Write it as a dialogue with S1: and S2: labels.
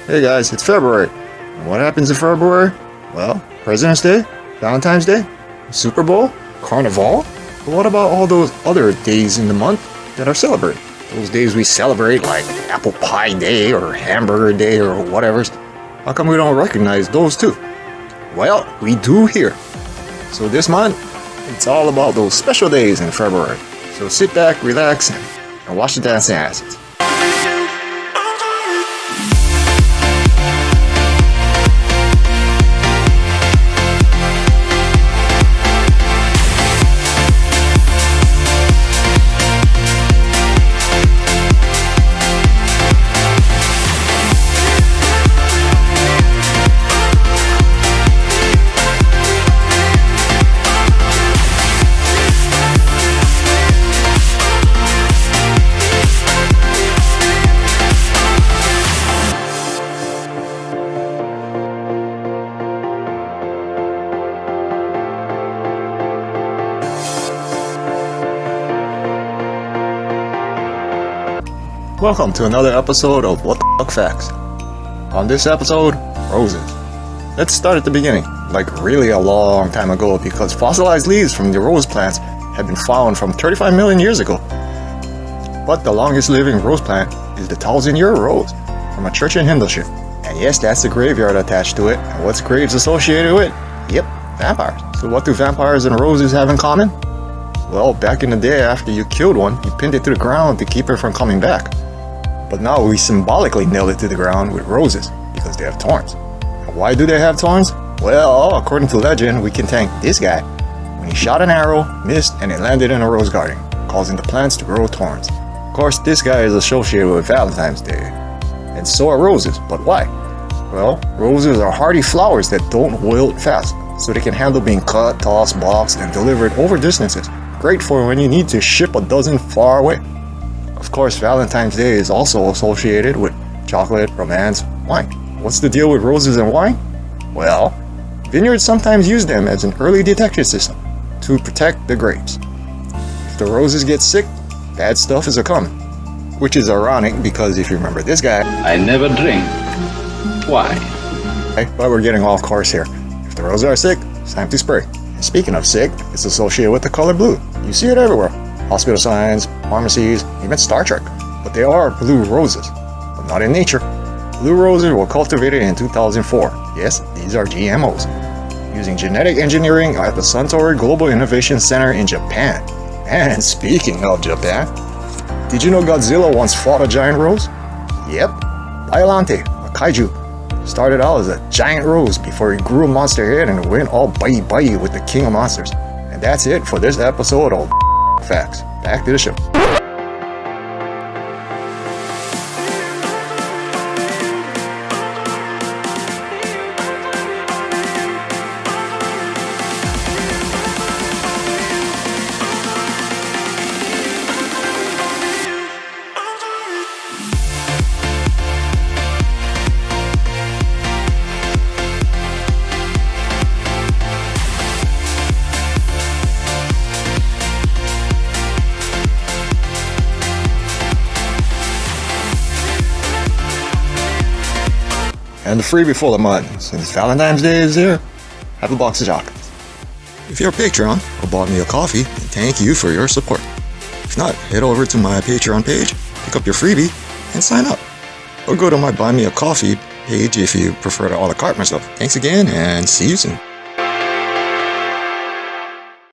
S1: Hey guys, it's February. And what happens in February? Well, President's Day, Valentine's Day, Super Bowl, Carnival. But what about all those other days in the month that are celebrated? Those days we celebrate like Apple Pie Day or Hamburger Day or whatever. How come we don't recognize those too? Well, we do here. So this month, it's all about those special days in February. So sit back, relax, and watch the dancing asses. Welcome to another episode of What the Fuck Facts. On this episode, roses. Let's start at the beginning, like really a long time ago, because fossilized leaves from the rose plants have been found from 35 million years ago. But the longest living rose plant is the 1,000-year rose from a church in Hindleshire. And yes, that's the graveyard attached to it. And what's graves associated with? Yep, vampires. So what do vampires and roses have in common? Well, back in the day, after you killed one, you pinned it to the ground to keep it from coming back. But now we symbolically nail it to the ground with roses because they have thorns. And why do they have thorns? Well, according to legend, we can thank this guy. When he shot an arrow, missed, and it landed in a rose garden, causing the plants to grow thorns. Of course, this guy is associated with Valentine's Day. And so are roses, but why? Well, roses are hardy flowers that don't wilt fast, so they can handle being cut, tossed, boxed, and delivered over distances. Great for when you need to ship a dozen far away. Of course, Valentine's Day is also associated with chocolate, romance, wine. What's the deal with roses and wine? Well, vineyards sometimes use them as an early detection system to protect the grapes. If the roses get sick, bad stuff is a-coming. Which is ironic because if you remember this guy,
S2: I never drink. Why?
S1: But we're getting off course here. If the roses are sick, it's time to spray. And speaking of sick, it's associated with the color blue. You see it everywhere. Hospital signs, pharmacies, even Star Trek. But they are blue roses, but not in nature. Blue roses were cultivated in 2004. Yes, these are GMOs. Using genetic engineering at the Suntory Global Innovation Center in Japan. And speaking of Japan, did you know Godzilla once fought a giant rose? Yep, Biollante, a kaiju, started out as a giant rose before he grew a monster head and went all bitey with the king of monsters. And that's it for this episode of Facts. Back to the show. And the freebie full of mud. Since Valentine's Day is here, have a box of chocolates. If you're a Patreon or bought me a coffee, then thank you for your support. If not, head over to my Patreon page, pick up your freebie, and sign up. Or go to my Buy Me a Coffee page if you prefer to a la carte myself. Thanks again, and see you soon.